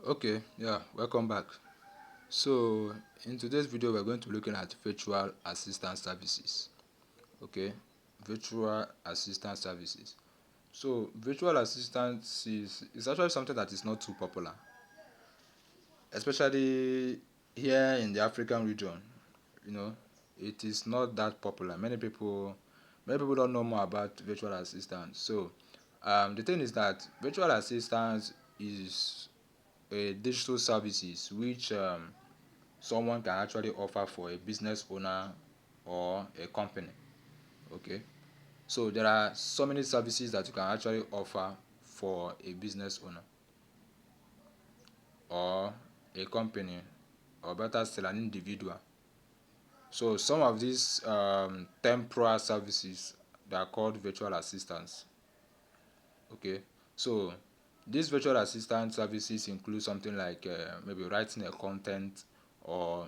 Okay, yeah, welcome back. So, in today's video, we're going to be looking at virtual assistant services. Okay, virtual assistant services. So, virtual assistants is actually something that is not too popular, especially here in the African region. You know, it is not that popular. Many people don't know more about virtual assistants. So, the thing is that virtual assistants is a digital services which someone can actually offer for a business owner or a company. Okay, so there are so many services that you can actually offer for a business owner or a company, or better still an individual. So some of these temporal services, they are called virtual assistants. Okay, so these virtual assistant services include something like maybe writing a content, or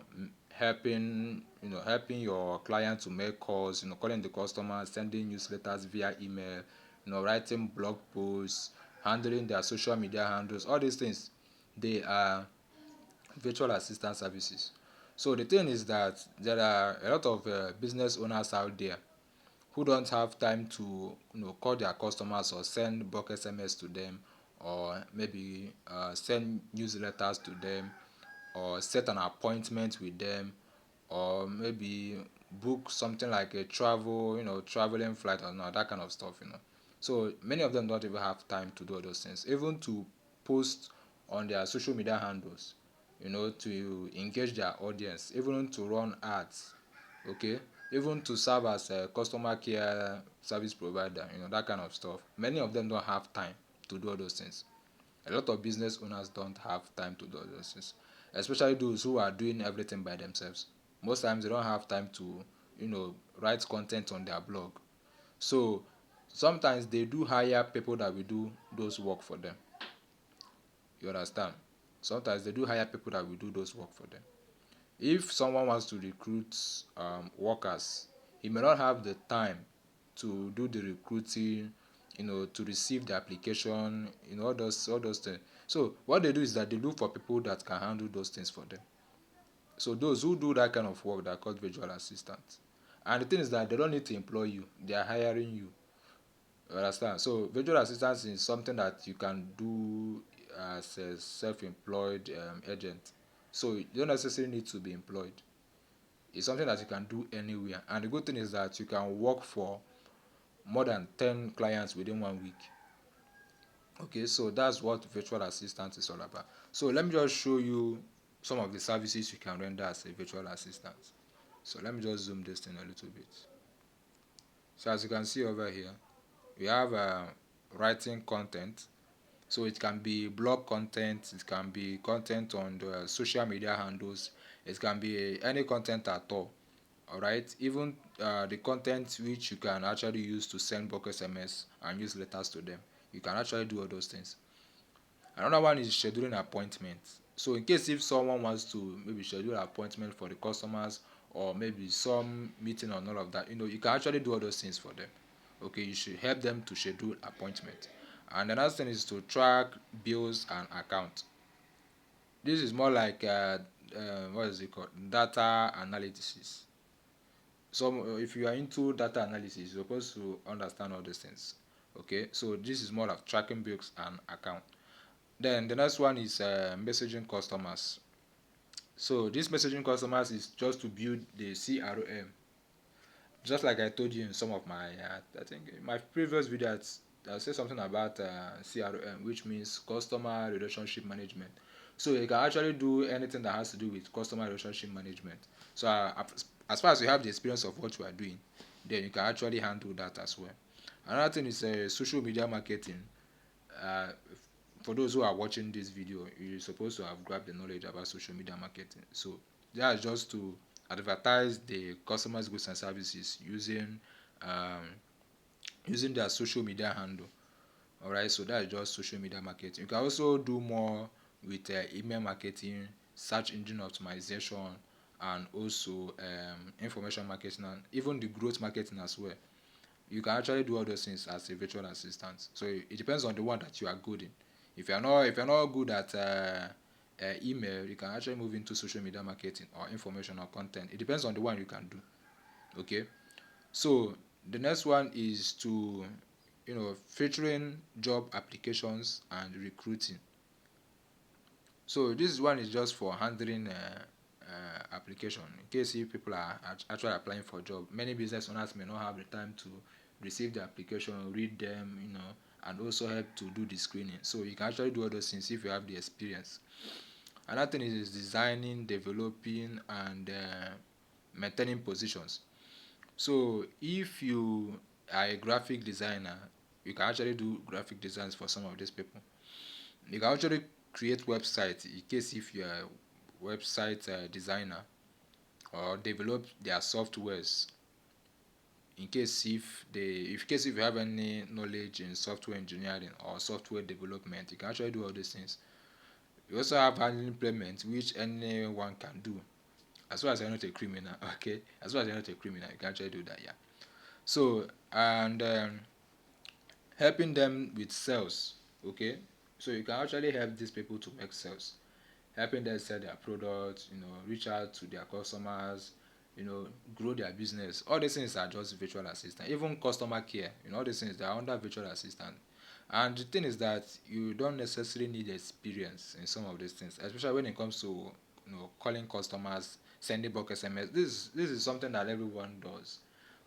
helping your client to make calls, calling the customer, sending newsletters via email, writing blog posts, handling their social media handles. All these things, they are virtual assistant services. So the thing is that there are a lot of business owners out there who don't have time to call their customers or send bulk SMS to them, or maybe send newsletters to them, or set an appointment with them, or maybe book something like a traveling flight, or not that kind of stuff. So many of them don't even have time to do all those things, even to post on their social media handles, to engage their audience, even to run ads. Okay, even to serve as a customer care service provider, that kind of stuff. Many of them don't have time to do all those things. A lot of business owners don't have time to do all those things, especially those who are doing everything by themselves. Most times they don't have time to write content on their blog. So sometimes they do hire people that will do those work for them. You understand? Sometimes they do hire people that will do those work for them. If someone wants to recruit workers, he may not have the time to do the recruiting, to receive the application, all those things. So what they do is that they look for people that can handle those things for them. So those who do that kind of work, they are called virtual assistants. And the thing is that they don't need to employ you; they are hiring you. You understand? So virtual assistance is something that you can do as a self-employed agent. So you don't necessarily need to be employed. It's something that you can do anywhere. And the good thing is that you can work for more than 10 clients within 1 week. Okay, so that's what virtual assistant is all about. So let me just show you some of the services you can render as a virtual assistant. So let me just zoom this thing a little bit. So as you can see over here, we have writing content. So it can be blog content, it can be content on the social media handles, it can be any content at all. All right, even the content which you can actually use to send bulk SMS and use letters to them, you can actually do all those things. Another one is scheduling appointments. So in case if someone wants to maybe schedule an appointment for the customers, or maybe some meeting and all of that, you can actually do all those things for them. Okay, you should help them to schedule appointment. And another thing is to track bills and account. This is more like what is it called, data analysis. So if you are into data analysis, you're supposed to understand all these things. Okay, so this is more like tracking bills and account. Then the next one is messaging customers. So this messaging customers is just to build the CRM. Just like I told you in some of my I think in my previous video, I said something about CRM, which means customer relationship management. So you can actually do anything that has to do with customer relationship management. So as far as you have the experience of what you are doing, then you can actually handle that as well. Another thing is social media marketing. uh, for those who are watching this video, you're supposed to have grabbed the knowledge about social media marketing. So that's just to advertise the customers' goods and services um, using their social media handle. All right, so that's just social media marketing. You can also do more with email marketing, search engine optimization, and also information marketing, and even the growth marketing as well. You can actually do all those things as a virtual assistant. So it depends on the one that you are good in. If you're not good at email, you can actually move into social media marketing or information or content. It depends on the one you can do. Okay. So the next one is to, featuring job applications and recruiting. So this one is just for handling application in case if people are actually applying for a job. Many business owners may not have the time to receive the application, read them, and also help to do the screening. So you can actually do all those things if you have the experience. Another thing is designing, developing, and maintaining positions. So if you are a graphic designer, you can actually do graphic designs for some of these people. You can actually create websites in case if you are a website designer, or develop their softwares in case if you have any knowledge in software engineering or software development. You can actually do all these things. You also have handling payment, which anyone can do as well as you're not a criminal. Okay, as well as you're not a criminal, you can actually do that. Yeah. So, and helping them with sales. Okay, so you can actually help these people to make sales, helping them sell their products, reach out to their customers, grow their business. All these things are just virtual assistant. Even customer care, all these things, they are under virtual assistant. And the thing is that you don't necessarily need experience in some of these things, especially when it comes to calling customers, sending bulk SMS. This is something that everyone does.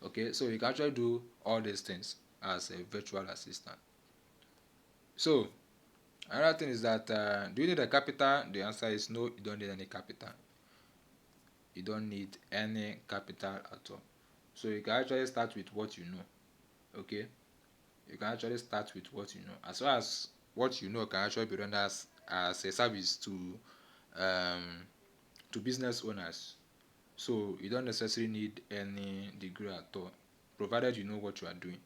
Okay, so you can actually do all these things as a virtual assistant. So another thing is that do you need a capital? The answer is no, you don't need any capital. You don't need any capital at all. So you can actually start with what you know. Okay, you can actually start with what you know. As well as what you know can actually be rendered as a service to business owners. So you don't necessarily need any degree at all, provided you know what you are doing.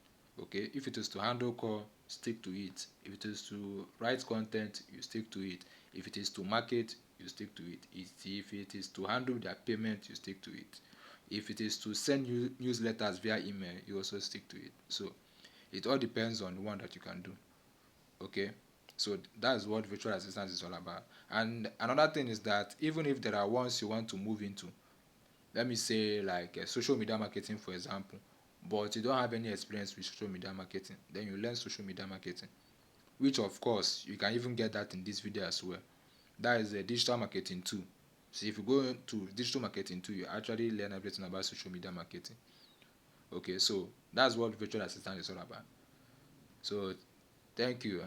Okay, if it is to handle call, stick to it. If it is to write content, you stick to it. If it is to market, you stick to it. If it is to handle their payment, you stick to it. If it is to send you newsletters via email, you also stick to it. So it all depends on the one that you can do. Okay, so that's what virtual assistance is all about. And another thing is that even if there are ones you want to move into, let me say like social media marketing for example, but you don't have any experience with social media marketing, then you learn social media marketing, which of course you can even get that in this video as well. That is a digital marketing tool. So if you go to digital marketing tool, you actually learn everything about social media marketing. Okay, so that's what virtual assistant is all about. So thank you.